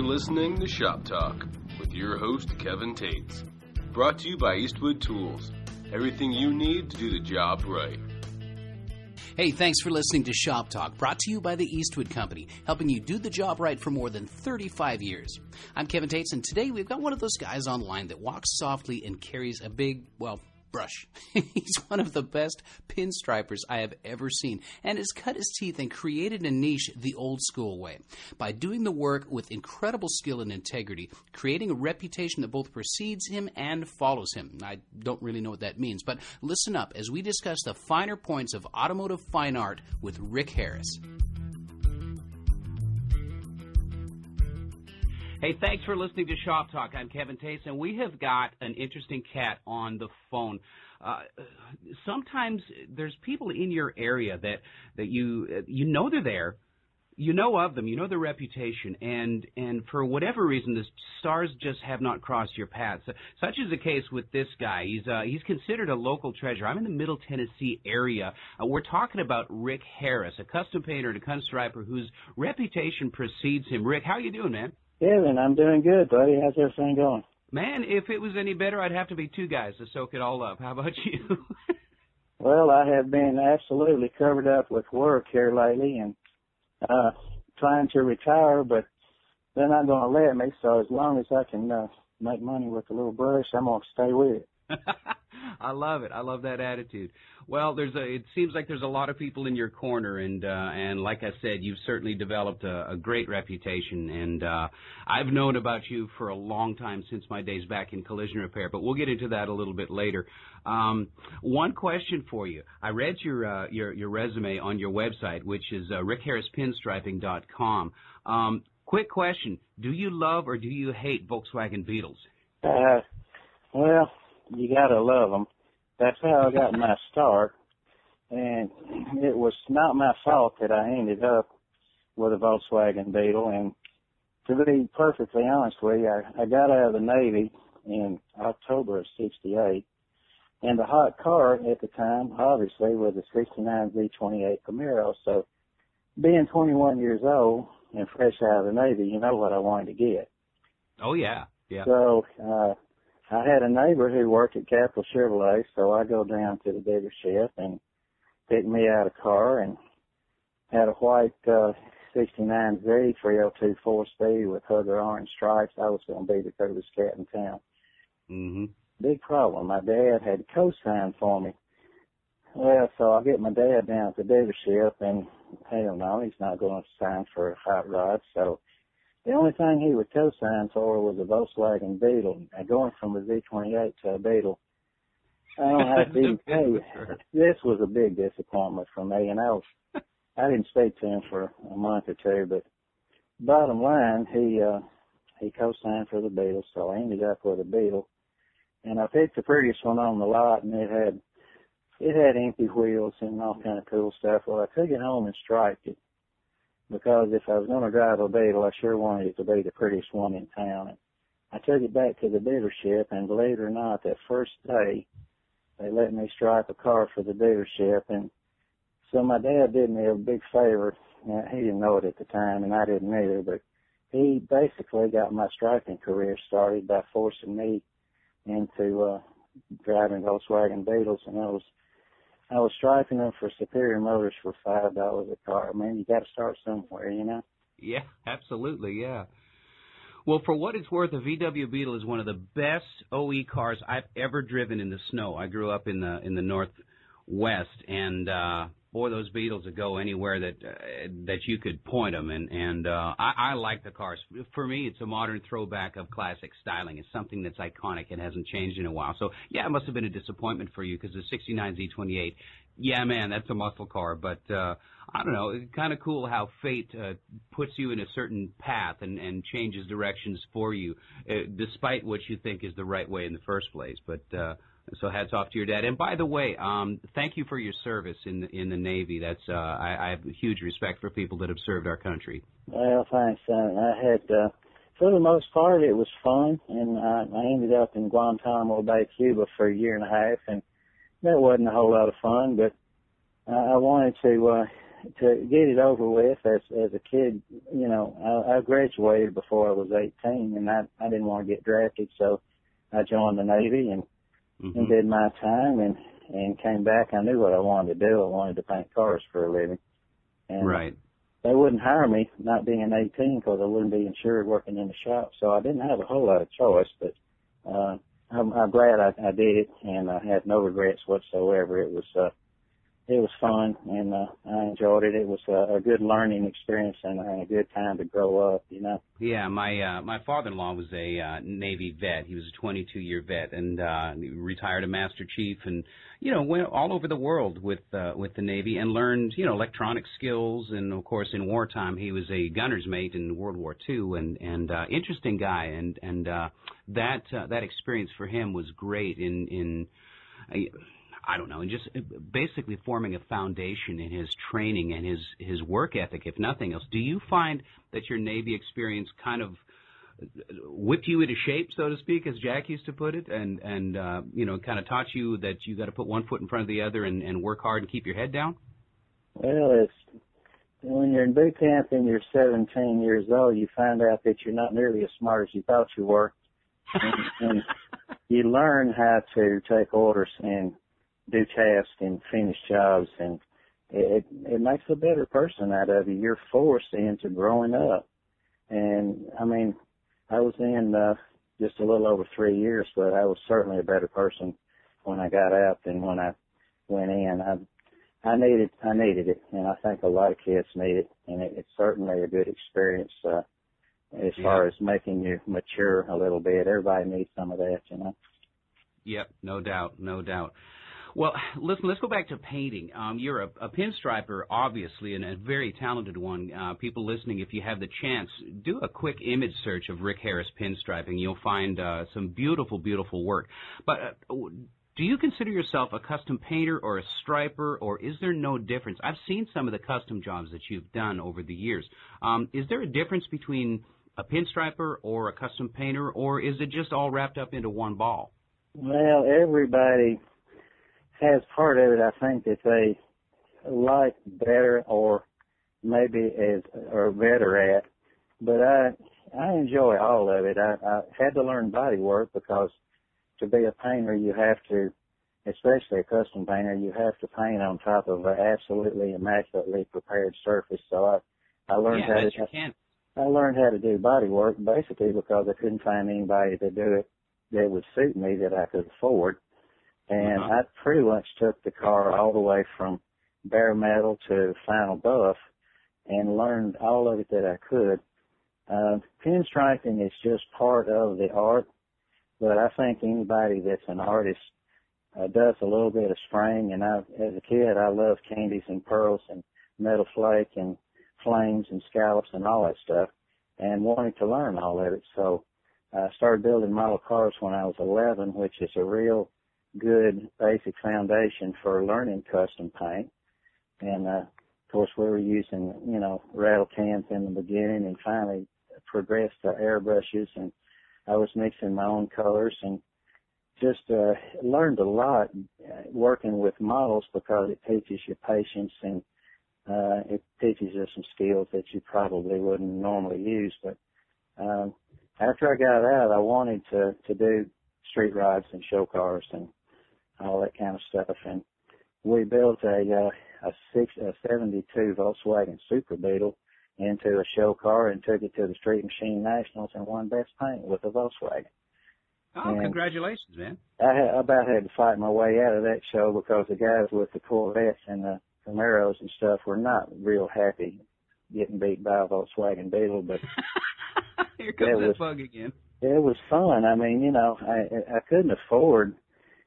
listening to Shop Talk with your host, Kevin Tetz. Brought to you by Eastwood Tools. Everything you need to do the job right. Hey, thanks for listening to Shop Talk, brought to you by the Eastwood Company, helping you do the job right for more than 35 years. I'm Kevin Tetz, and today we've got one of those guys online that walks softly and carries a big, brush. He's one of the best pinstripers I have ever seen and has cut his teeth and created a niche the old school way by doing the work with incredible skill and integrity, creating a reputation that both precedes him and follows him. I don't really know what that means, but listen up as we discuss the finer points of automotive fine art with Rick Harris. Hey, thanks for listening to Shop Talk. I'm Kevin Tetz, and we have got an interesting cat on the phone. Sometimes there's people in your area that you know they're there, you know of them, you know their reputation, and for whatever reason, the stars just have not crossed your path. Such is the case with this guy. He's considered a local treasure. I'm in the Middle Tennessee area. We're talking about Rick Harris, a custom painter and a pinstriper whose reputation precedes him. Rick, how you doing, man? Kevin, I'm doing good, buddy. How's everything going? Man, if it was any better, I'd have to be two guys to soak it all up. How about you? Well, I have been absolutely covered up with work here lately and trying to retire, but they're not going to let me, so as long as I can make money with a little brush, I'm going to stay with it. I love it. I love that attitude. Well, it seems like there's a lot of people in your corner, and like I said, you've certainly developed a great reputation, and I've known about you for a long time, since my days back in collision repair, but we'll get into that a little bit later. One question for you. I read your resume on your website, which is rickharrispinstriping.com. Quick question. Do you love or do you hate Volkswagen Beetles? Well, you gotta love them. That's how I got my start, and it was not my fault that I ended up with a Volkswagen Beetle. And to be perfectly honest with you, I got out of the Navy in October of '68, and the hot car at the time, obviously, was a '69 Z-28 Camaro. So, being 21 years old and fresh out of the Navy, you know what I wanted to get. Oh yeah, yeah. So, I had a neighbor who worked at Capital Chevrolet, so I go down to the dealership and pick me out a car, and had a white 69 Z 302 4-speed with other orange stripes. I was going to be the coolest cat in town. Mm-hmm. Big problem. My dad had co-signed for me. Well, so I get my dad down at the dealership, and hell no, he's not going to sign for a hot rod, so the only thing he would co-sign for was a Volkswagen Beetle. And going from a Z-28 to a Beetle, I don't have to even tell you, this was a big disappointment for me. And I didn't speak to him for a month or two, but bottom line, he co-signed for the Beetle, so I ended up with a Beetle. And I picked the prettiest one on the lot, and it had empty wheels and all kind of cool stuff. Well, I took it home and striped it, because if I was going to drive a Beetle, I sure wanted it to be the prettiest one in town. And I took it back to the dealership, and believe it or not, that first day, they let me stripe a car for the dealership. And so my dad did me a big favor. He didn't know it at the time, and I didn't either, but he basically got my striping career started by forcing me into driving Volkswagen Beetles, and I was striping them for Superior Motors for $5 a car. Man, you got to start somewhere, you know? Yeah, absolutely, yeah. Well, for what it's worth, the VW Beetle is one of the best OE cars I've ever driven in the snow. I grew up in the Northwest, and boy, those Beetles would go anywhere that you could point them, and I like the cars. For me, it's a modern throwback of classic styling. It's something that's iconic and hasn't changed in a while. So, yeah, it must have been a disappointment for you, because the '69 Z28, yeah, man, that's a muscle car, but I don't know, it's kind of cool how fate puts you in a certain path and changes directions for you, despite what you think is the right way in the first place. But so hats off to your dad. And by the way, thank you for your service in the Navy. That's I have huge respect for people that have served our country. Well, thanks, son. I had, for the most part, it was fun, and I ended up in Guantanamo Bay, Cuba for a year and a half, and that wasn't a whole lot of fun, but I wanted to to get it over with as a kid, you know, I graduated before I was 18, and I didn't want to get drafted, so I joined the Navy and did my time and came back. I knew what I wanted to do. I wanted to paint cars for a living. And right. They wouldn't hire me, not being 18, because I wouldn't be insured working in the shop. So I didn't have a whole lot of choice, but I'm glad I did it, and I had no regrets whatsoever. It was fun, and I enjoyed it. It was a good learning experience and a good time to grow up, you know. Yeah, my father-in-law was a Navy vet. He was a 22-year vet, and he retired a Master Chief, and you know, went all over the world with the Navy and learned, you know, electronic skills. And of course, in wartime, he was a gunner's mate in World War II, and interesting guy. And that experience for him was great in I don't know, and just basically forming a foundation in his training and his work ethic, if nothing else. Do you find that your Navy experience kind of whipped you into shape, so to speak, as Jack used to put it, and you know, kind of taught you that you got to put one foot in front of the other and work hard and keep your head down? Well, it's when you're in boot camp and you're 17 years old, you find out that you're not nearly as smart as you thought you were, and you learn how to take orders and do tasks and finish jobs, and it makes a better person out of you. You're forced into growing up. And I mean, I was in just a little over 3 years, but I was certainly a better person when I got out than when I went in. I needed it, and I think a lot of kids need it, and it's certainly a good experience as far as making you mature a little bit. Everybody needs some of that, you know. Yep, no doubt, no doubt. Well, listen, let's go back to painting. You're a pinstriper, obviously, and a very talented one. People listening, if you have the chance, do a quick image search of Rick Harris pinstriping. You'll find some beautiful, beautiful work. But do you consider yourself a custom painter or a striper, or is there no difference? I've seen some of the custom jobs that you've done over the years. Is there a difference between a pinstriper or a custom painter, or is it just all wrapped up into one ball? Well, everybody has part of it, I think, that they like better or maybe or better at. But I enjoy all of it. I had to learn body work because to be a painter, you have to, especially a custom painter, you have to paint on top of an absolutely immaculately prepared surface. So I learned I learned how to do body work basically because I couldn't find anybody to do it that would suit me that I could afford. And I pretty much took the car all the way from bare metal to final buff and learned all of it that I could. Pinstriping is just part of the art, but I think anybody that's an artist does a little bit of spraying. And as a kid, I loved candies and pearls and metal flake and flames and scallops and all that stuff and wanted to learn all of it. So I started building model cars when I was 11, which is a real good basic foundation for learning custom paint. And of course we were using, you know, rattle cans in the beginning and finally progressed to airbrushes, and I was mixing my own colors and just learned a lot working with models because it teaches you patience and it teaches you some skills that you probably wouldn't normally use. But after I got out, I wanted to do street rides and show cars and all that kind of stuff. And we built a 72 Volkswagen Super Beetle into a show car and took it to the Street Machine Nationals and won Best Paint with a Volkswagen. Oh, and congratulations, man. I about had to fight my way out of that show because the guys with the Corvettes and the Camaros and stuff were not real happy getting beat by a Volkswagen Beetle. But here comes that bug again. It was fun. I mean, you know, I couldn't afford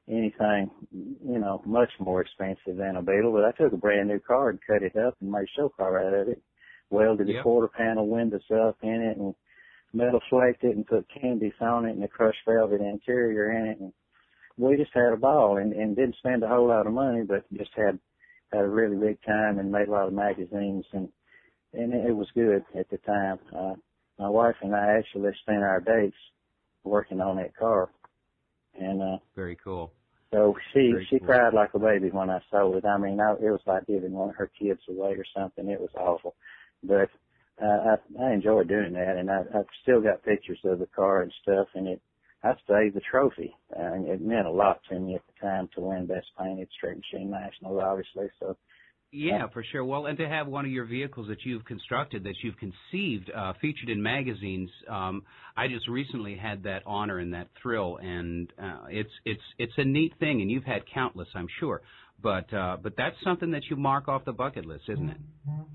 anything, you know, much more expensive than a Beetle, but I took a brand new car and cut it up and made a show car out of it, welded the quarter panel windows up in it and metal flaked it and put candies on it and a crushed velvet interior in it, and we just had a ball and didn't spend a whole lot of money, but just had a really big time and made a lot of magazines, and it was good at the time. My wife and I actually spent our dates working on that car. And very cool. So she Cool. cried like a baby when I sold it. I mean, it was like giving one of her kids away or something. It was awful. But I enjoyed doing that, and I've still got pictures of the car and stuff, and I saved the trophy. And it meant a lot to me at the time to win Best Painted Street Machine Nationals, obviously. So. Yeah, for sure. Well, and to have one of your vehicles that you've constructed, that you've conceived, featured in magazines, I just recently had that honor and that thrill, and it's a neat thing. And you've had countless, I'm sure, but that's something that you mark off the bucket list, isn't it?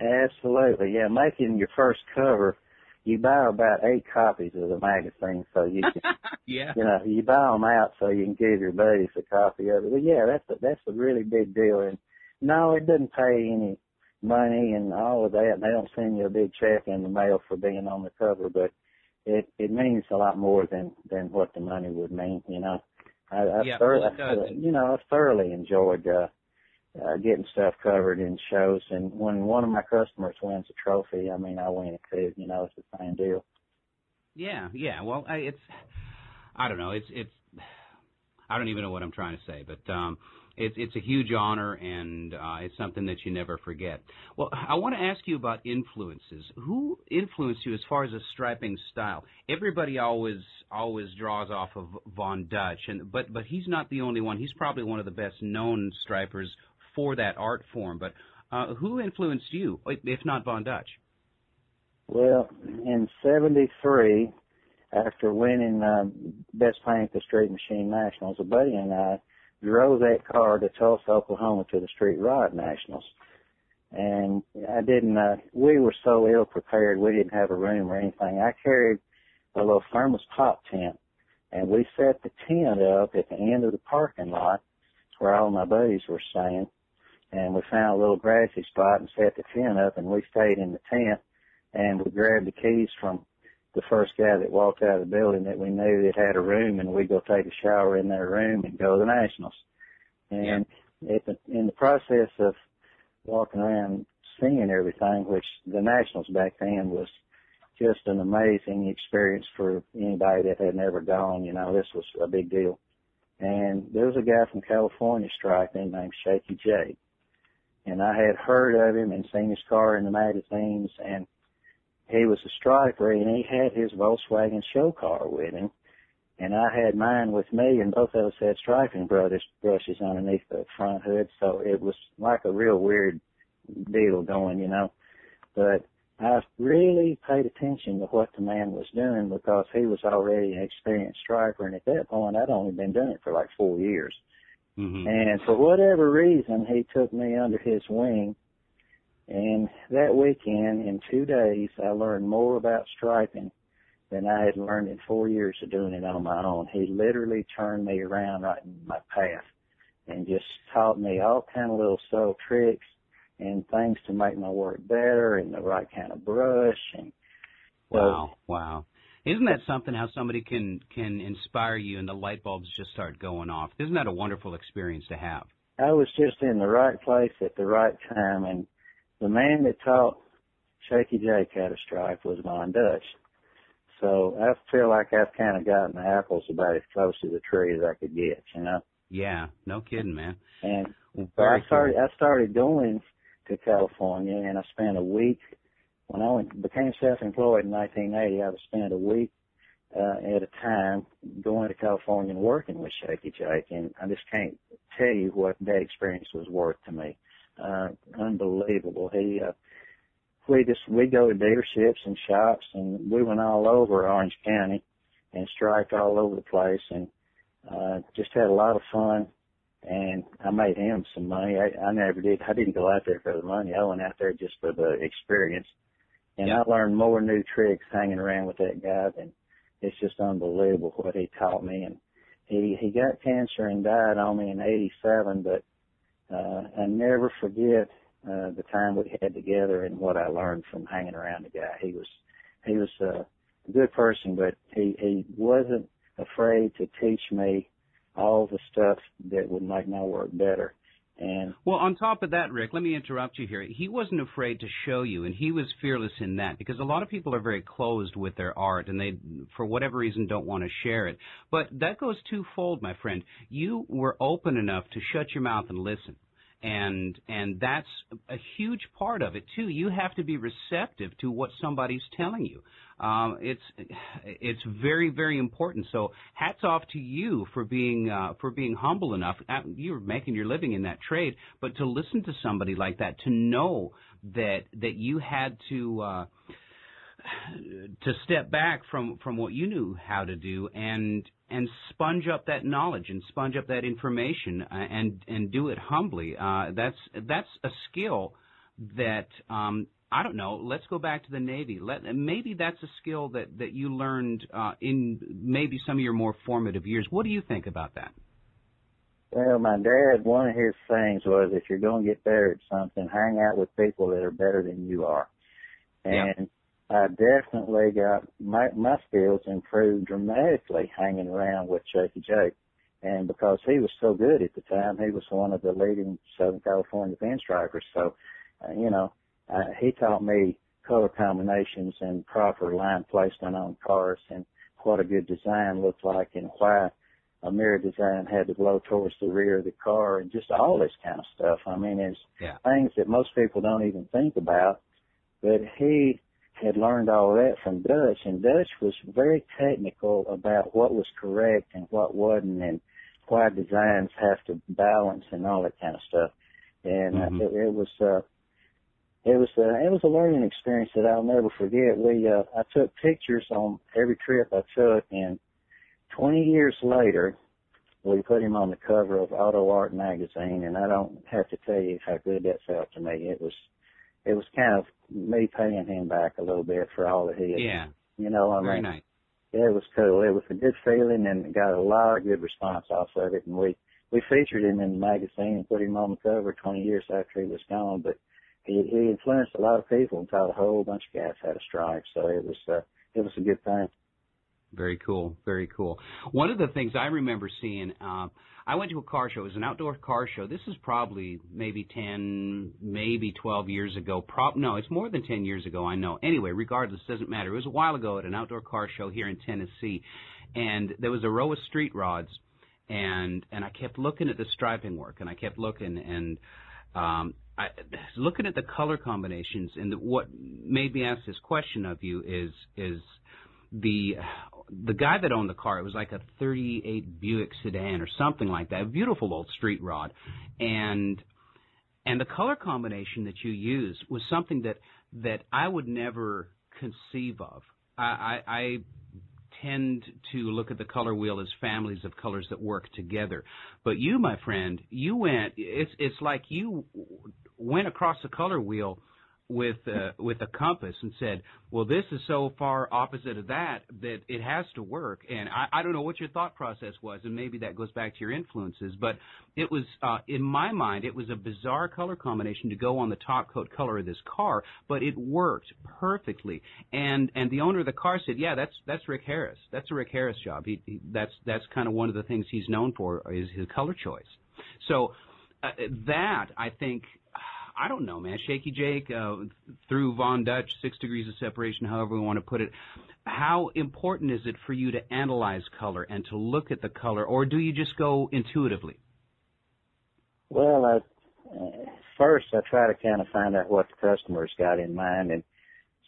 Absolutely, yeah. Making your first cover, you buy about 8 copies of the magazine, so you can, yeah, you buy them out so you can give your buddies a copy of it. But yeah, that's a really big deal. And no, it doesn't pay any money and all of that. They don't send you a big check in the mail for being on the cover, but it means a lot more than what the money would mean. I thoroughly enjoyed getting stuff covered in shows, and when one of my customers wins a trophy, I mean, I win it too. It's the same deal. Yeah. Well, I don't know. It's I don't even know what I'm trying to say, but it's a huge honor, and it's something that you never forget. Well, I want to ask you about influences. Who influenced you as far as a striping style? Everybody always draws off of Von Dutch, but he's not the only one. He's probably one of the best known stripers for that art form. But who influenced you, if not Von Dutch? Well, in '73, after winning Best Painted Street Machine Nationals, a buddy and I drove that car to Tulsa, Oklahoma to the Street Rod Nationals. And we were so ill prepared, we didn't have a room or anything. I carried a little thermos pop tent, and we set the tent up at the end of the parking lot where all my buddies were staying. And we found a little grassy spot and set the tent up, and we stayed in the tent, and we grabbed the keys from the first guy that walked out of the building that we knew that had a room, and we'd go take a shower in their room and go to the Nationals. And in the process of walking around seeing everything, which the Nationals back then was just an amazing experience for anybody that had never gone. This was a big deal. And there was a guy from California striping named Shaky J. And I had heard of him and seen his car in the magazines, and he was a striper, and he had his Volkswagen show car with him, and I had mine with me, and both of us had striping brushes underneath the front hood, so it was like a real weird deal going, But I really paid attention to what the man was doing because he was already an experienced striper, and at that point I'd only been doing it for like 4 years. Mm-hmm. And for whatever reason, he took me under his wing. And that weekend, in 2 days, I learned more about striping than I had learned in 4 years of doing it on my own. He literally turned me around right in my path and just taught me all kind of little subtle tricks and things to make my work better and the right kind of brush. And Wow. Isn't that something, how somebody can inspire you and the light bulbs just start going off? Isn't that a wonderful experience to have? I was just in the right place at the right time, and the man that taught Shaky J how to stripe was Von Dutch. So I feel like I've kind of gotten the apples about as close to the tree as I could get, Yeah, no kidding, man. And so I started going to California, and I spent a week. When I became self-employed in 1980, I would spend a week at a time going to California and working with Shaky Jake, and I just can't tell you what that experience was worth to me. Unbelievable. We go to dealerships and shops, and we went all over Orange County and striped all over the place, and just had a lot of fun. And I made him some money. I didn't go out there for the money. I went out there just for the experience. And I learned more new tricks hanging around with that guy than it's just unbelievable what he taught me. And he got cancer and died on me in '87, but I never forget the time we had together and what I learned from hanging around the guy. He was a good person, but he wasn't afraid to teach me all the stuff that would make my work better. And well, on top of that, Rick, let me interrupt you here. He wasn't afraid to show you, and he was fearless in that, because a lot of people are very closed with their art, and they, for whatever reason, don't want to share it. But that goes twofold, my friend. You were open enough to shut your mouth and listen. And that's a huge part of it too. You have to be receptive to what somebody's telling you. It's very, very important. So hats off to you for being humble enough. You're making your living in that trade, but to listen to somebody like that, to know that you had to step back from what you knew how to do and sponge up that knowledge and sponge up that information and do it humbly. That's a skill that I don't know. Let's go back to the Navy. Maybe that's a skill that you learned in maybe some of your more formative years. What do you think about that? Well, my dad, one of his things was, if you're going to get better at something, hang out with people that are better than you are. And I definitely got my skills improved dramatically hanging around with Shaky Jake. And because he was so good at the time, he was one of the leading Southern California pinstripers. So, he taught me color combinations and proper line placement on cars and what a good design looked like and why a mirror design had to blow towards the rear of the car and just all this kind of stuff. I mean, it's things that most people don't even think about, but he had learned all that from Dutch, and Dutch was very technical about what was correct and what wasn't and why designs have to balance and all that kind of stuff. And it was a learning experience that I'll never forget. I took pictures on every trip I took, and 20 years later, we put him on the cover of Auto Art magazine, and I don't have to tell you how good that felt to me. It was kind of me paying him back a little bit for all that he had. Yeah. Very nice. Yeah, it was cool. It was a good feeling, and got a lot of good response off of it. And we featured him in the magazine and put him on the cover 20 years after he was gone. But he influenced a lot of people and taught a whole bunch of guys how to stripe. So it was a good thing. Very cool, very cool. One of the things I remember seeing, I went to a car show. It was an outdoor car show. This is probably maybe 10, maybe 12 years ago. No, it's more than 10 years ago, I know. Anyway, regardless, it doesn't matter. It was a while ago at an outdoor car show here in Tennessee, and there was a row of street rods, and I kept looking at the striping work, and I kept looking, and I looking at the color combinations, and what made me ask this question of you is the guy that owned the car, it was like a 38 Buick sedan or something like that, a beautiful old street rod, and the color combination that you used was something that I would never conceive of. I tend to look at the color wheel as families of colors that work together, but you, my friend, it's like you went across the color wheel with a compass and said, well, this is so far opposite of that it has to work. And I don't know what your thought process was, and maybe that goes back to your influences, but it was, in my mind, it was a bizarre color combination to go on the top coat color of this car, but it worked perfectly. And the owner of the car said, yeah, that's Rick Harris. That's a Rick Harris job. That's kind of one of the things he's known for is his color choice. So that, I think, I don't know, man. Shaky Jake, through Von Dutch, 6 degrees of separation, however we want to put it. How important is it for you to analyze color and to look at the color, or do you just go intuitively? Well, first I try to kind of find out what the customer's got in mind, and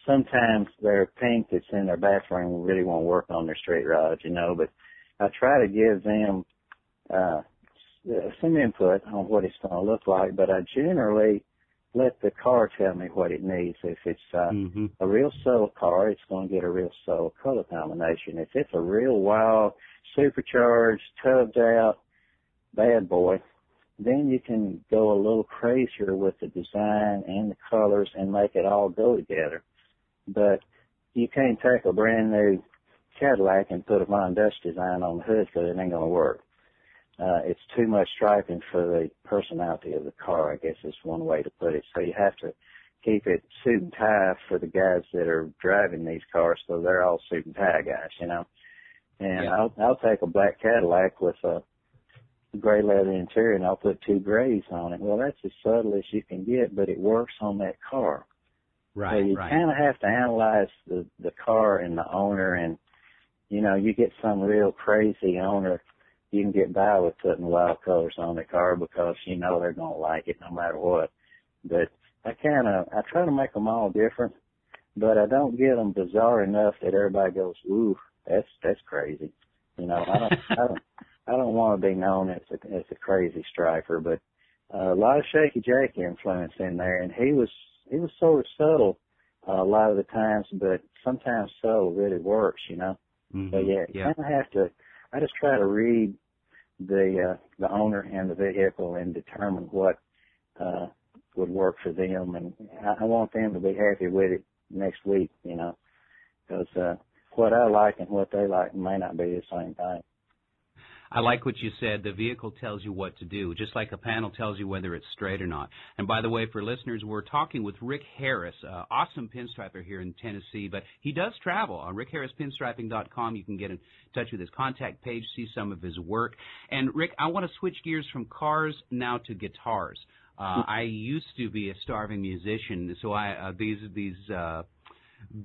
sometimes their paint that's in their bathroom really won't work on their straight rods, but I try to give them some input on what it's going to look like, but I generally let the car tell me what it needs. If it's a real subtle car, it's going to get a real subtle color combination. If it's a real wild, supercharged, tubbed out bad boy, then you can go a little crazier with the design and the colors and make it all go together. But you can't take a brand new Cadillac and put a Von Dutch design on the hood, because it ain't going to work. It's too much striping for the personality of the car, I guess is one way to put it. So you have to keep it suit and tie for the guys that are driving these cars, so they're all suit and tie guys, And I'll take a black Cadillac with a gray leather interior, and I'll put 2 grays on it. Well, that's as subtle as you can get, but it works on that car. Right, so you kind of have to analyze the car and the owner, and, you know, you get some real crazy owner, you can get by with putting wild colors on the car because you know they're going to like it no matter what. But I try to make them all different, but I don't get them bizarre enough that everybody goes, ooh, that's crazy. You know, I don't want to be known as a crazy striper, but a lot of Shaky Jackie influence in there, and he was sort of subtle a lot of the times, but sometimes subtle really works, you know. Mm-hmm. So you kind of have to. I just try to read the owner and the vehicle and determine what would work for them, and I want them to be happy with it next week, you know, because what I like and what they like may not be the same thing. I like what you said. The vehicle tells you what to do, just like a panel tells you whether it's straight or not. And by the way, for listeners, we're talking with Rick Harris, awesome pinstriper here in Tennessee, but he does travel. On rickharrispinstriping.com, you can get in touch with his contact page, see some of his work. And, Rick, I want to switch gears from cars now to guitars. I used to be a starving musician, so these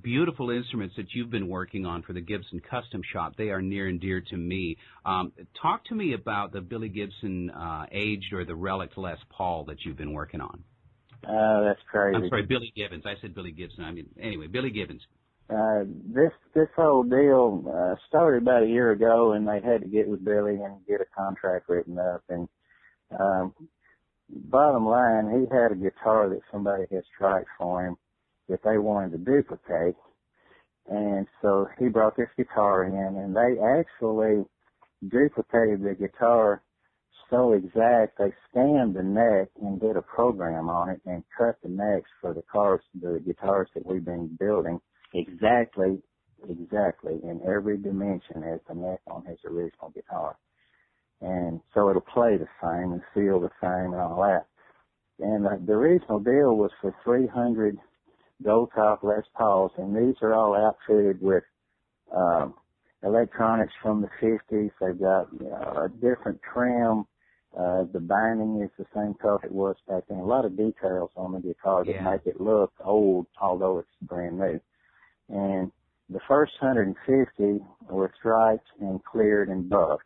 beautiful instruments that you've been working on for the Gibson Custom Shop, they are near and dear to me. Talk to me about the Billy Gibson aged or the relic Les Paul that you've been working on. That's crazy. I'm sorry, Billy Gibbons. I said Billy Gibson. I mean, anyway, Billy Gibbons. This whole deal started about a year ago, and they had to get with Billy and get a contract written up. And bottom line, he had a guitar that somebody had striped for him that they wanted to duplicate. And so he brought this guitar in, and they actually duplicated the guitar so exact, they scanned the neck and did a program on it and cut the necks for the guitars that we've been building exactly in every dimension as the neck on his original guitar. And so it'll play the same and feel the same and all that. And the original deal was for 300 gold top Les Pauls, and these are all outfitted with electronics from the 50s. They've got a different trim. The binding is the same color it was back then. A lot of details on the guitar that make it look old, although it's brand new. And the first 150 were striped and cleared and buffed,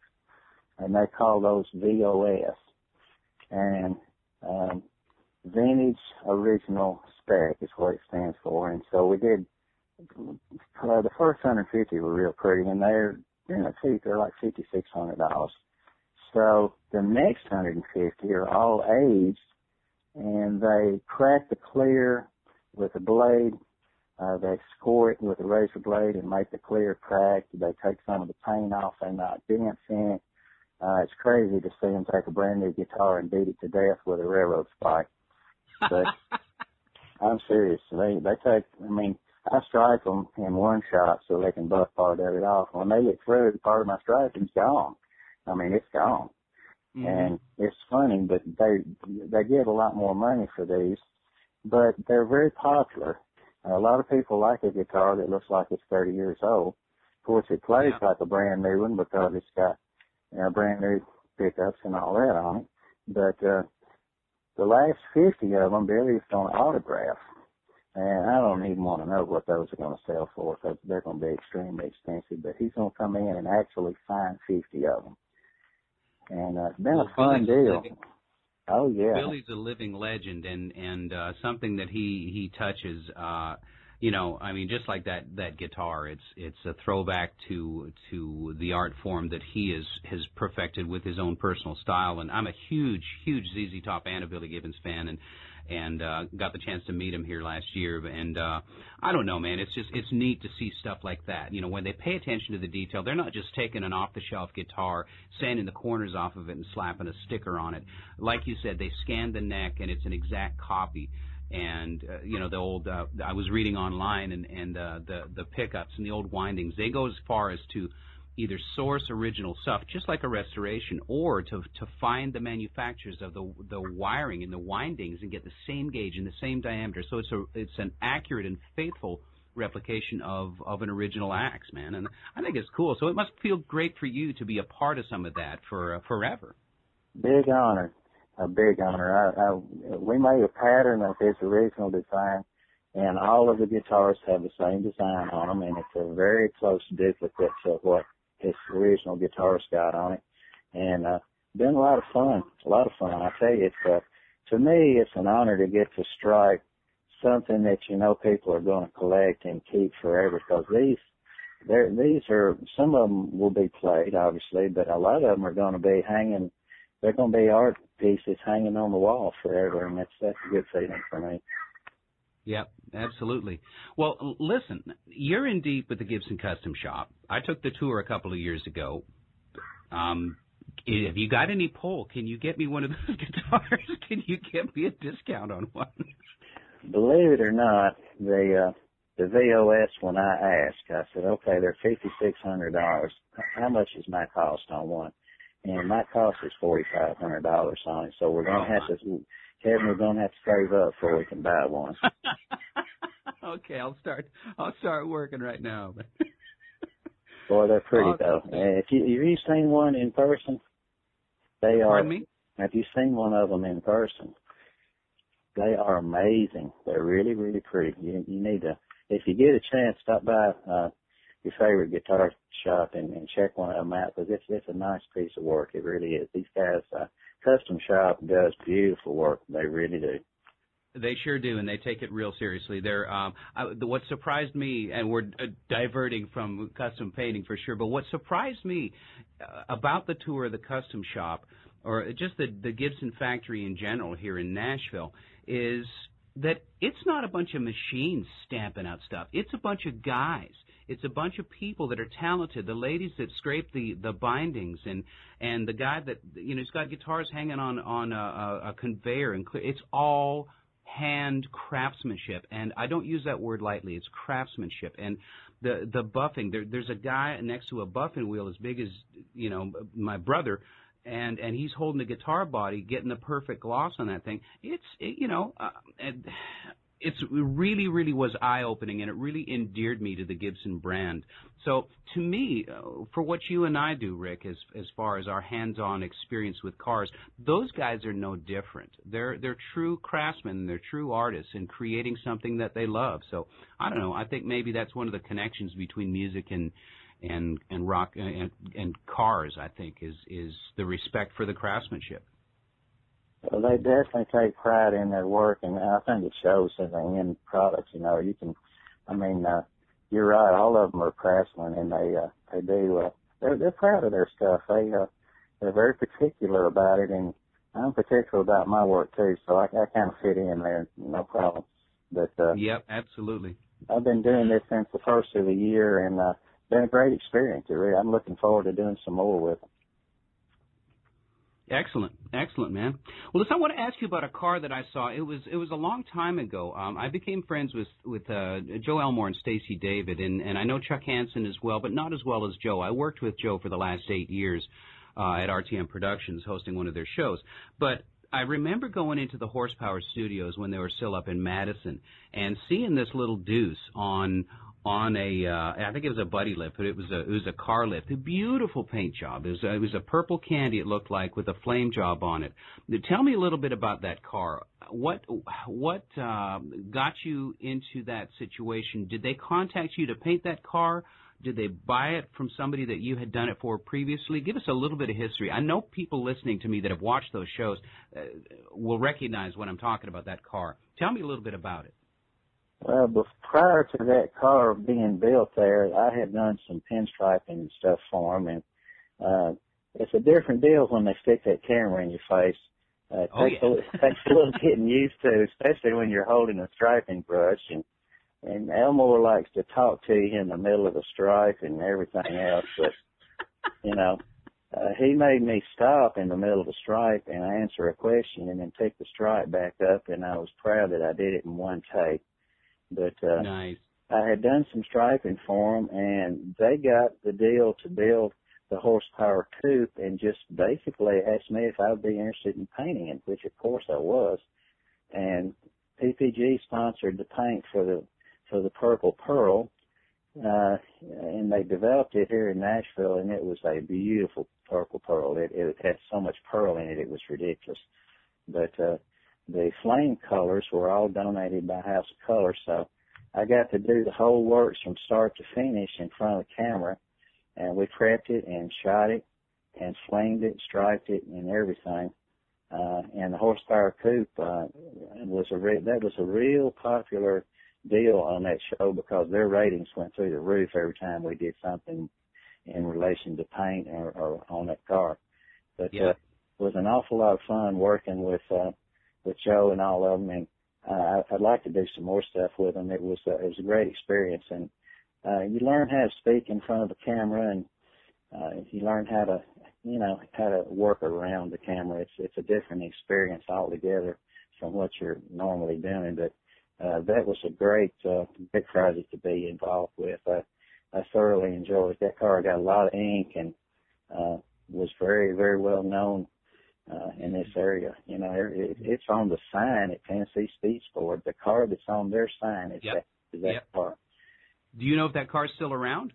and they call those VOS. And Vintage Original Spec is what it stands for. And so we did, the first 150 were real pretty, and they're like $5,600. So the next 150 are all aged, and they crack the clear with a blade. They score it with a razor blade and make the clear crack. They take some of the paint off. They knock dents in it. It's crazy to see them take a brand new guitar and beat it to death with a railroad spike. But I'm serious. They take, I stripe them in one shot so they can buff part of it off. When they get through, part of my striping's gone. It's gone. Mm-hmm. And it's funny, but they get a lot more money for these, but they're very popular. A lot of people like a guitar that looks like it's 30 years old. Of course, it plays like a brand new one because it's got brand new pickups and all that on it. But the last 50 of them, Billy's going to autograph. And I don't even want to know what those are going to sell for because they're going to be extremely expensive. But he's going to come in and actually sign 50 of them. And it's been a fun deal. Oh, yeah. Billy's a living legend and something that he touches, just like that guitar, it's a throwback to the art form that he has perfected with his own personal style. And I'm a huge ZZ Top and a Billy Gibbons fan, and got the chance to meet him here last year. And I don't know, man, it's neat to see stuff like that. When they pay attention to the detail, they're not just taking an off-the-shelf guitar, sanding the corners off of it and slapping a sticker on it. Like you said, they scan the neck, and it's an exact copy. And, the old, I was reading online, and the pickups and the old windings, they go as far as to either source original stuff, just like a restoration, or to find the manufacturers of the wiring and the windings and get the same gauge and the same diameter. So it's an accurate and faithful replication of an original axe, man. And I think it's cool. So it must feel great for you to be a part of some of that for forever. Big honor, a big honor. We made a pattern of his original design, and all of the guitars have the same design on them, and it's a very close duplicate of what his original guitars got on it. And been a lot of fun, I tell you. It's to me, it's an honor to get to stripe something that you know people are going to collect and keep forever, because these are, some of them will be played, obviously, but a lot of them are going to be hanging. They're going to be art pieces hanging on the wall forever, and that's a good feeling for me. Yep, absolutely. Well, listen, you're in deep with the Gibson Custom Shop. I took the tour a couple of years ago. Have you got any pull? Can you get me one of those guitars? Can you get me a discount on one? Believe it or not, the VOS, when I asked, I said, okay, they're $5,600. How much is my cost on one? And my cost is $4,500 on it. So we're going to have to, Kevin, we're going to have to save up before we can buy one. Okay, I'll start working right now. Boy, they're pretty though. Have you seen one in person? They are. Pardon me? Have you seen one of them in person? They are amazing. They're really, really pretty. You need to, if you get a chance, stop by your favorite guitar shop and check one of them out, because it's a nice piece of work. It really is. These guys, Custom Shop does beautiful work. They really do. They sure do, and they take it real seriously. They're what surprised me, and we're diverting from custom painting for sure, but what surprised me about the tour of the Custom Shop, or just the Gibson factory in general here in Nashville, is that it's not a bunch of machines stamping out stuff. It's a bunch of guys. It's a bunch of people that are talented. The ladies that scrape the bindings, and the guy that, you know, he's got guitars hanging on a conveyor, and it's all hand craftsmanship, and I don't use that word lightly. It's craftsmanship. And the buffing, there's a guy next to a buffing wheel as big as, you know, my brother, and he's holding the guitar body, getting the perfect gloss on that thing. It really, really was eye-opening, and it really endeared me to the Gibson brand. So to me, for what you and I do, Rick, as far as our hands-on experience with cars, those guys are no different. They're true craftsmen, they're true artists in creating something that they love. So I don't know. I think maybe that's one of the connections between music and rock and cars. I think is the respect for the craftsmanship. Well, they definitely take pride in their work, and I think it shows in the end product. You know, you're right. All of them are craftsmen, and they're proud of their stuff. They're very particular about it, and I'm particular about my work too. So I kind of fit in there, no problem. But yep, absolutely. I've been doing this since the first of the year, and been a great experience. I'm looking forward to doing some more with them. Excellent, man. Well, listen, I want to ask you about a car that I saw. It was a long time ago. I became friends with Joe Elmore and Stacy David, and I know Chuck Hansen as well, but not as well as Joe. I worked with Joe for the last 8 years at RTM Productions, hosting one of their shows. But I remember going into the Horsepower Studios when they were still up in Madison and seeing this little Deuce on I think it was a buddy lift, but it was a car lift. A beautiful paint job. It was a purple candy, it looked like, with a flame job on it. Tell me a little bit about that car. What got you into that situation? Did they contact you to paint that car? Did they buy it from somebody that you had done it for previously? Give us a little bit of history. I know people listening to me that have watched those shows will recognize when I'm talking about that car. Tell me a little bit about it. Well, prior to that car being built there, I had done some pinstriping and stuff for them, and it's a different deal when they stick that camera in your face. It takes a little getting used to, especially when you're holding a striping brush, and Elmore likes to talk to you in the middle of the stripe and everything else, but, you know, he made me stop in the middle of the stripe and answer a question and then pick the stripe back up, and I was proud that I did it in one take. But nice. I had done some striping for them, and they got the deal to build the Horsepower coupe and just basically asked me if I would be interested in painting it, which of course I was. And PPG sponsored the paint for the Purple Pearl, and they developed it here in Nashville, and it was a beautiful purple pearl. It had so much pearl in it, it was ridiculous. But the flame colors were all donated by House of Color, so I got to do the whole works from start to finish in front of the camera, and we prepped it and shot it and flamed it, striped it, and everything. And the horsepower coupe was a real popular deal on that show because their ratings went through the roof every time we did something in relation to paint or on that car. But it was an awful lot of fun working with Joe and all of them, and I'd like to do some more stuff with them. It was a great experience, and you learn how to speak in front of the camera, and you learn how to work around the camera. It's a different experience altogether from what you're normally doing, but that was a great big project to be involved with. I thoroughly enjoyed it. That car got a lot of ink and was very, very well known in this area. You know, it's on the sign at Tennessee Speed Sport. The car that's on their sign is that car. Do you know if that car's still around?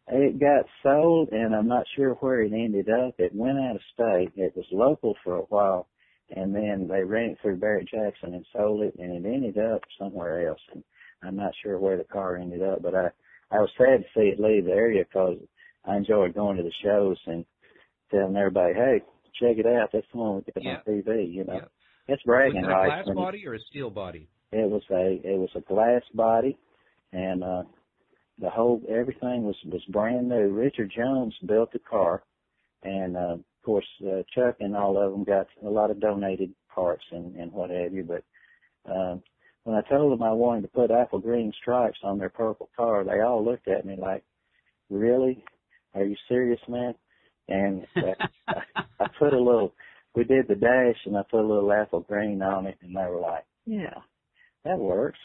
It got sold, and I'm not sure where it ended up. It went out of state. It was local for a while, and then they ran it through Barrett Jackson and sold it, and it ended up somewhere else. And I'm not sure where the car ended up, but I was sad to see it leave the area because I enjoyed going to the shows and telling everybody, hey, check it out. That's the one we got on TV, you know. Yeah. It's bragging rights. Was it a glass body or a steel body? It was a glass body, and everything was brand new. Richard Jones built the car, and of course Chuck and all of them got a lot of donated parts and what have you. But when I told them I wanted to put apple green stripes on their purple car, they all looked at me like, "Really? Are you serious, man?" And I put we did the dash, and I put a little apple green on it, and they were like, "Yeah, that works."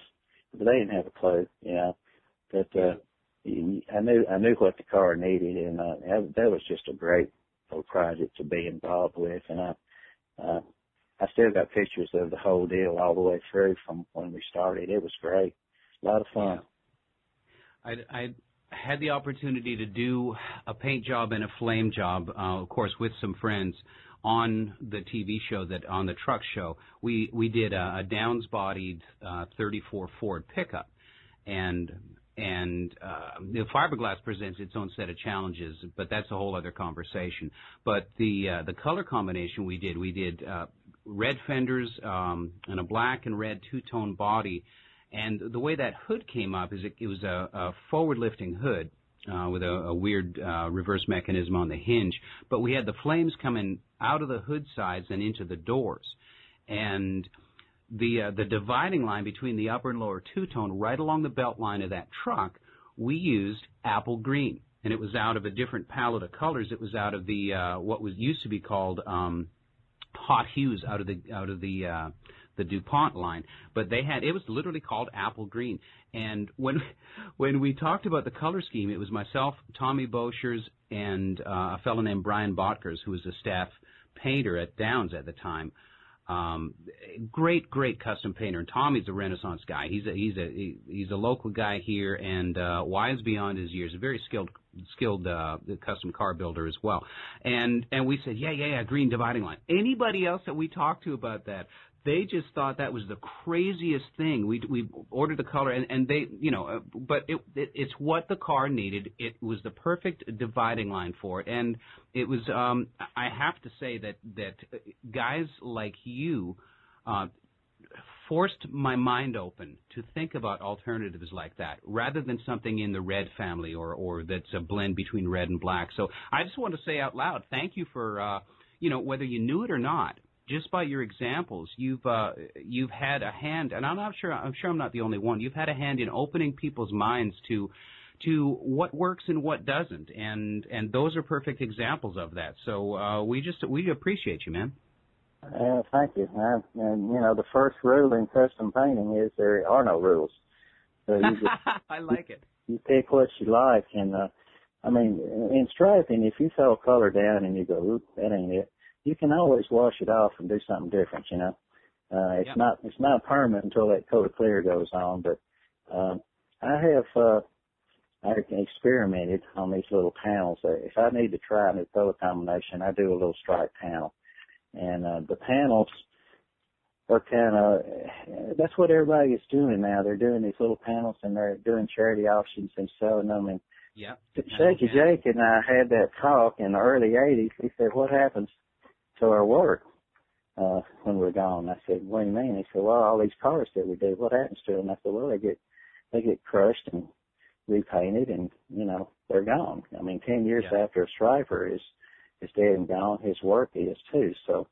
But they didn't have a clue, you know. But I knew what the car needed, and that was just a great little project to be involved with. And I still got pictures of the whole deal all the way through from when we started. It was great, a lot of fun. Yeah. I had the opportunity to do a paint job and a flame job, of course, with some friends on the TV show on the truck show. We did a Downs-bodied 34 Ford pickup, and the fiberglass presents its own set of challenges, but that's a whole other conversation. But the color combination we did red fenders and a black and red two-tone body. And the way that hood came up is it was a forward-lifting hood with a weird reverse mechanism on the hinge. But we had the flames coming out of the hood sides and into the doors. And the dividing line between the upper and lower two-tone right along the belt line of that truck, we used apple green. And it was out of a different palette of colors. It was out of the what was used to be called hot hues out of the DuPont line, but it was literally called apple green. And when we talked about the color scheme, it was myself, Tommy Boschers, and a fellow named Brian Botkers, who was a staff painter at Downs at the time. Great custom painter. And Tommy's a Renaissance guy. He's a local guy here, and wise beyond his years. A very skilled custom car builder as well. And we said, yeah, green dividing line. Anybody else that we talked to about that, they just thought that was the craziest thing. We ordered the color, and they, but it's what the car needed. It was the perfect dividing line for it, and it was. I have to say that guys like you forced my mind open to think about alternatives like that, rather than something in the red family or that's a blend between red and black. So I just want to say out loud, thank you for whether you knew it or not. Just by your examples, you've had a hand, and I'm sure I'm not the only one. You've had a hand in opening people's minds to what works and what doesn't, and those are perfect examples of that. So we appreciate you, man. Thank you. And the first rule in custom painting is there are no rules. So you just, I like it. You pick what you like, and in striping, if you throw a color down and you go, "Oop, that ain't it," you can always wash it off and do something different, It's not permanent until that coat of clear goes on, but I have I experimented on these little panels. If I need to try a new color combination, I do a little stripe panel. And the panels are kind of, that's what everybody is doing now. They're doing these little panels, and they're doing charity auctions and selling them. And yeah, Shaky Jake and I had that talk in the early 80s. He said, what happens to our work when we're gone? I said, what do you mean? He said, well, all these cars that we do, what happens to them? I said, well, they get crushed and repainted, and, you know, they're gone. I mean, 10 years after a striper is dead and gone, his work is too. So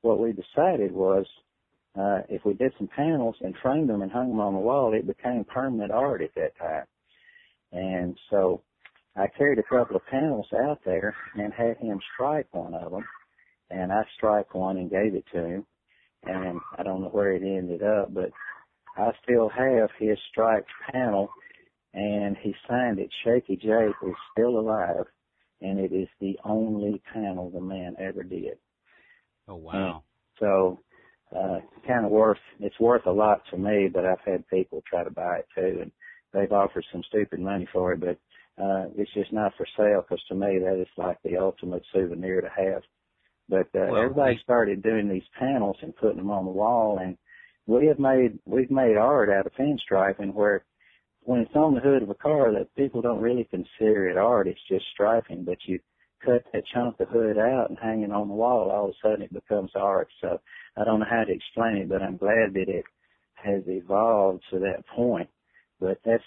what we decided was, if we did some panels and framed them and hung them on the wall, it became permanent art at that time. And so I carried a couple of panels out there and had him stripe one of them, and I striped one and gave it to him. And I don't know where it ended up, but I still have his striped panel, and he signed it. Shaky Jake is still alive, and it is the only panel the man ever did. Oh, wow. And so it's worth a lot to me, but I've had people try to buy it too, and they've offered some stupid money for it, but it's just not for sale, because to me that is like the ultimate souvenir to have. But everybody started doing these panels and putting them on the wall, and we've made art out of pinstriping, where when it's on the hood of a car, that people don't really consider it art, it's just striping, but you cut that chunk of hood out and hang it on the wall, all of a sudden it becomes art. So I don't know how to explain it, but I'm glad that it has evolved to that point. But that's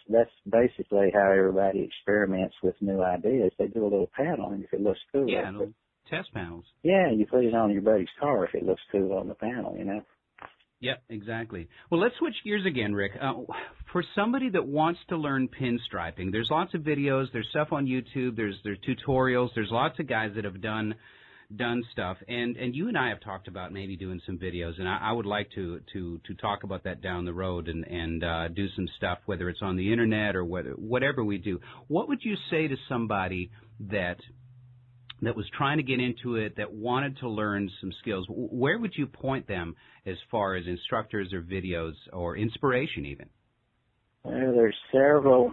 basically how everybody experiments with new ideas. They do a little panel, and if it looks cool, little test panels. Yeah, you put it on your buddy's car if it looks cool on the panel, you know. Yep, exactly. Well, let's switch gears again, Rick. For somebody that wants to learn pinstriping, there's lots of videos, there's stuff on YouTube, there's tutorials, there's lots of guys that have done stuff, and you and I have talked about maybe doing some videos, and I would like to talk about that down the road and do some stuff, whether it's on the internet or whatever we do. What would you say to somebody that was trying to get into it, that wanted to learn some skills? Where would you point them as far as instructors or videos or inspiration even? Well, there's several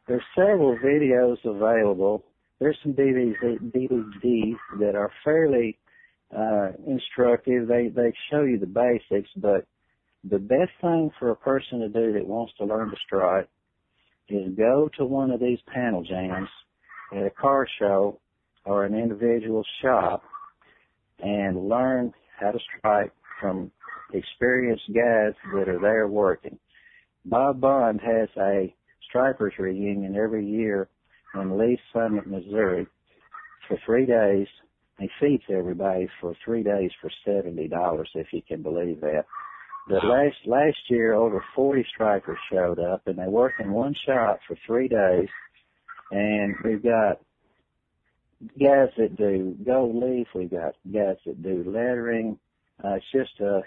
videos available. There's some DVDs that are fairly instructive. They show you the basics, but the best thing for a person to do that wants to learn to stripe is go to one of these panel jams at a car show or an individual shop and learn how to stripe from experienced guys that are there working. Bob Bond has a stripers reunion every year in Lee Summit, Missouri for 3 days. He feeds everybody for 3 days for $70, if you can believe that. But last year, over 40 stripers showed up, and they work in one shop for 3 days. And we've got guys that do gold leaf. We've got guys that do lettering. It's just a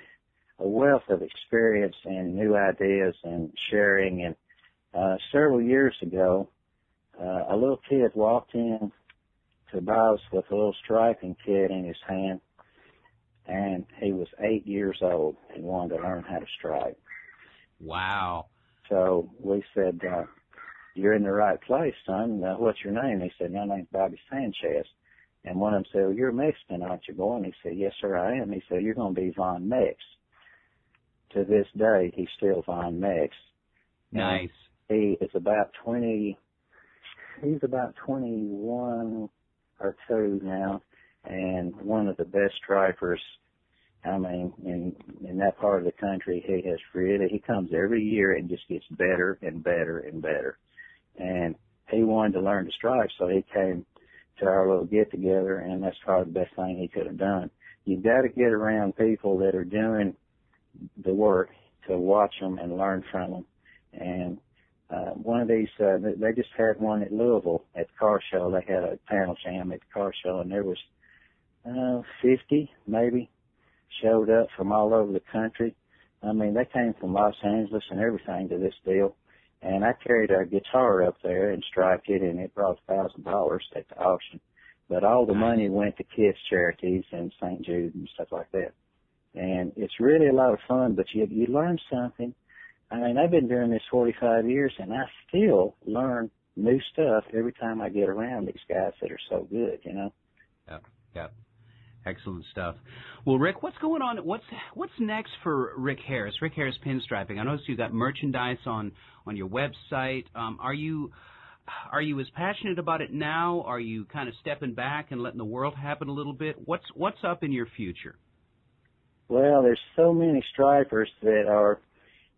wealth of experience and new ideas and sharing. And several years ago, a little kid walked in to Bob's with a little striping kit in his hand, and he was 8 years old and wanted to learn how to stripe. Wow. So we said, you're in the right place, son. What's your name? He said, my name's Bobby Sanchez. And one of them said, well, you're Mexican, aren't you, boy? And he said, yes, sir, I am. He said, you're going to be Von Mex. To this day, he's still Von Mex. Nice. He is about 20. He's about 21 or 2 now, and one of the best stripers. I mean, in that part of the country, he comes every year and just gets better and better and better. And he wanted to learn to stripe, so he came to our little get-together, and that's probably the best thing he could have done. You've got to get around people that are doing the work to watch them and learn from them. And one of these, they just had one at Louisville at the car show. They had a panel jam at the car show, and there was 50 maybe showed up from all over the country. I mean, they came from Los Angeles and everything to this deal. And I carried a guitar up there and striped it, and it brought $1,000 at the auction. But all the money went to kids' charities and St. Jude and stuff like that. And it's really a lot of fun, but you learn something. I mean, I've been doing this 45 years, and I still learn new stuff every time I get around these guys that are so good, you know. Yeah. Excellent stuff. Well, Rick, what's going on? What's next for Rick Harris? Rick Harris Pinstriping. I noticed you got merchandise on your website. Are you as passionate about it now? Are you kind of stepping back and letting the world happen a little bit? What's up in your future? Well, there's so many stripers that are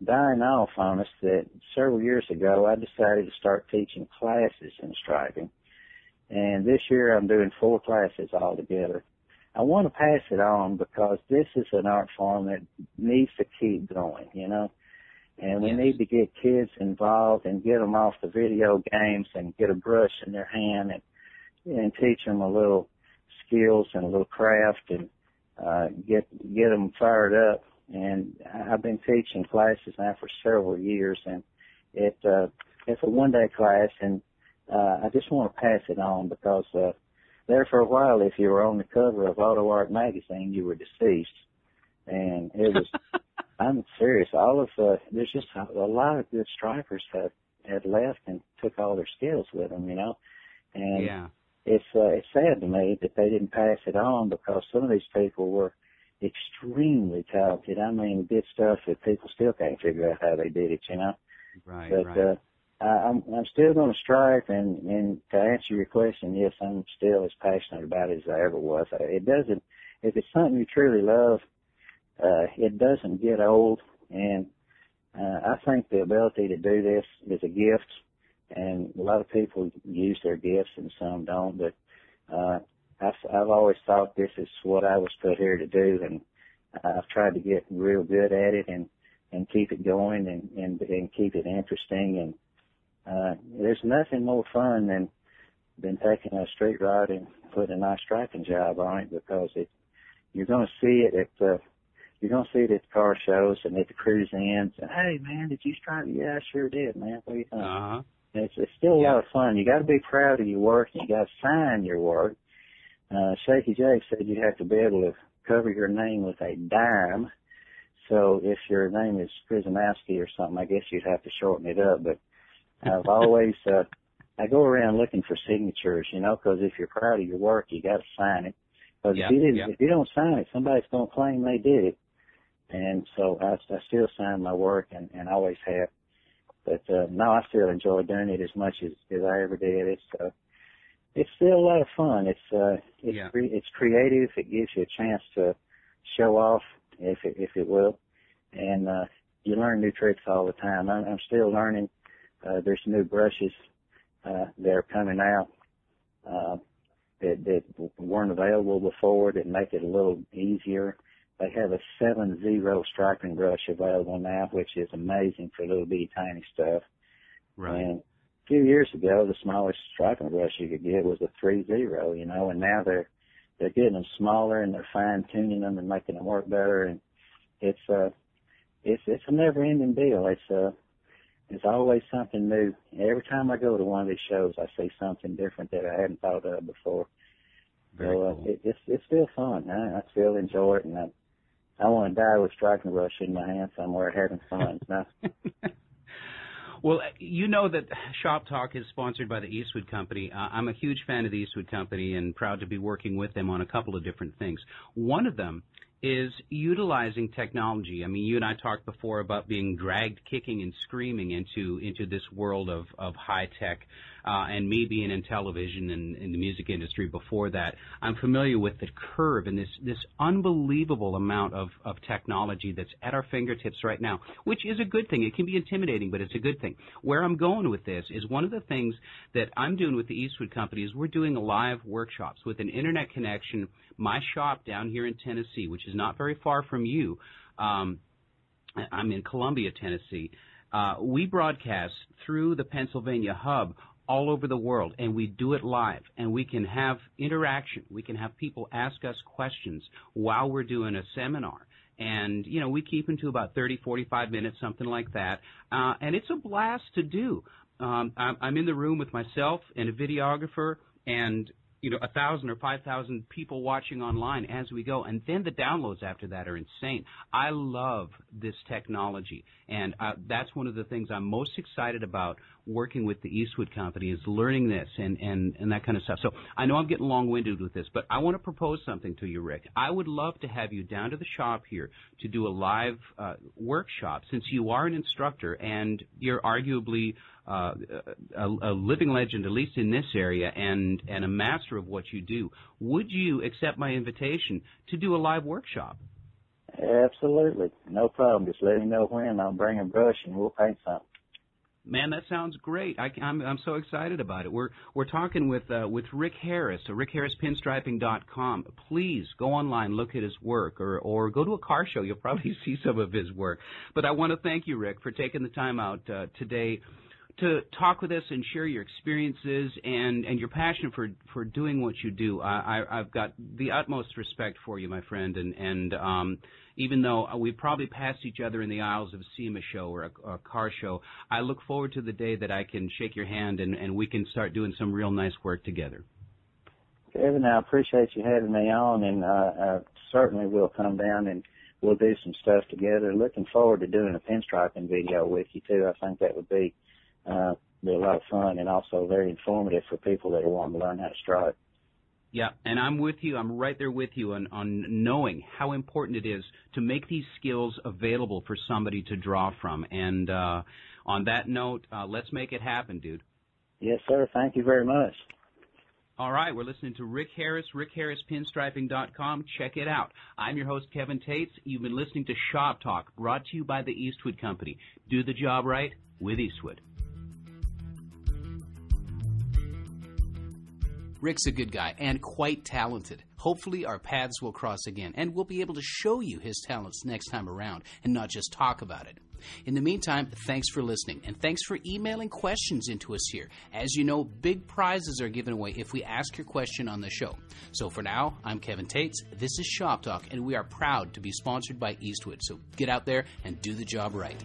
dying off on us that several years ago I decided to start teaching classes in striping. And this year I'm doing 4 classes altogether. I want to pass it on because this is an art form that needs to keep going, you know. And we need to get kids involved and get them off the video games and get a brush in their hand and teach them a little skills and a little craft and get them fired up. And I've been teaching classes now for several years, and it's a one-day class, and I just want to pass it on because there for a while, if you were on the cover of Auto Art magazine, you were deceased. And it was, I'm serious, there's just a lot of good stripers had left and took all their skills with them, you know. And it's sad to me that they didn't pass it on because some of these people were extremely talented. I mean, did stuff that people still can't figure out how they did it, you know. Right, but I'm still going to stripe, and to answer your question, yes, I'm still as passionate about it as I ever was. If it's something you truly love, it doesn't get old, and I think the ability to do this is a gift, and a lot of people use their gifts and some don't, but I've always thought this is what I was put here to do, and I've tried to get real good at it and keep it going and keep it interesting. And there's nothing more fun than taking a street rod and putting a nice striping job on it, because you're going to see it at car shows and at the cruise ends. And, hey man, did you stripe? Yeah, I sure did, man. What do you think? It's still a lot of fun. You got to be proud of your work, and you got to sign your work. Shaky Jake said you have to be able to cover your name with a dime. So if your name is Krizanowski or something, I guess you'd have to shorten it up. But I've always, I go around looking for signatures, you know, because if you're proud of your work, you got to sign it. Because if you don't sign it, somebody's going to claim they did it. And so I still sign my work and always have. But no, I still enjoy doing it as much as I ever did. It's still a lot of fun. It's creative. It gives you a chance to show off, if it will, and you learn new tricks all the time. I'm still learning. There's new brushes that are coming out that weren't available before that make it a little easier. They have a 7-0 striping brush available now, which is amazing for little bitty tiny stuff. Right. And a few years ago, the smallest striping brush you could get was a 3-0, you know, and now they're getting them smaller and they're fine tuning them and making them work better. And it's a never ending deal. It's always something new. Every time I go to one of these shows, I see something different that I hadn't thought of before. Very cool. It's still fun. I still enjoy it, and I want to die with striping brush in my hand somewhere having fun. Well, you know that Shop Talk is sponsored by the Eastwood Company. I'm a huge fan of the Eastwood Company and proud to be working with them on a couple of different things. One of them is utilizing technology. I mean, you and I talked before about being dragged kicking and screaming into this world of high tech, and me being in television and in the music industry before that. I'm familiar with the curve and this unbelievable amount of technology that's at our fingertips right now, which is a good thing. It can be intimidating, but it's a good thing. Where I'm going with this is one of the things that I'm doing with the Eastwood Company is we're doing live workshops with an internet connection. My shop down here in Tennessee, which is not very far from you, I'm in Columbia, Tennessee. We broadcast through the Pennsylvania hub all over the world, and we do it live, and we can have interaction. We can have people ask us questions while we're doing a seminar. And, you know, we keep them to about 30, 45 minutes, something like that. And it's a blast to do. I'm in the room with myself and a videographer, and 1,000 or 5,000 people watching online as we go, and then the downloads after that are insane. I love this technology, and that's one of the things I'm most excited about working with the Eastwood Company is learning this and that kind of stuff. So I know I'm getting long-winded with this, but I want to propose something to you, Rick. I would love to have you down to the shop here to do a live workshop, since you are an instructor and you're arguably a living legend, at least in this area, and a master of what you do. Would you accept my invitation to do a live workshop? Absolutely. No problem. Just let me know when. I'll bring a brush and we'll paint something. Man, that sounds great. I'm so excited about it. We're talking with Rick Harris, RickHarrisPinstriping.com. Please go online, look at his work, or go to a car show. You'll probably see some of his work. But I want to thank you, Rick, for taking the time out today to talk with us and share your experiences and your passion for doing what you do. I've got the utmost respect for you, my friend, and even though we've probably passed each other in the aisles of a SEMA show or a car show, I look forward to the day that I can shake your hand and we can start doing some real nice work together. Kevin, I appreciate you having me on, and I certainly will come down and we'll do some stuff together. Looking forward to doing a pinstriping video with you, too. I think that would be a lot of fun and also very informative for people that are wanting to learn how to stripe. Yeah, and I'm with you. I'm right there with you on knowing how important it is to make these skills available for somebody to draw from. And on that note, let's make it happen, dude. Yes, sir. Thank you very much. All right, we're listening to Rick Harris, RickHarrisPinstriping.com. Check it out. I'm your host, Kevin Tetz. You've been listening to Shop Talk, brought to you by the Eastwood Company. Do the job right with Eastwood. Rick's a good guy and quite talented. Hopefully our paths will cross again, and we'll be able to show you his talents next time around and not just talk about it. In the meantime, thanks for listening, and thanks for emailing questions into us here. As you know, big prizes are given away if we ask your question on the show. So for now, I'm Kevin Tetz. This is Shop Talk, and we are proud to be sponsored by Eastwood. So get out there and do the job right.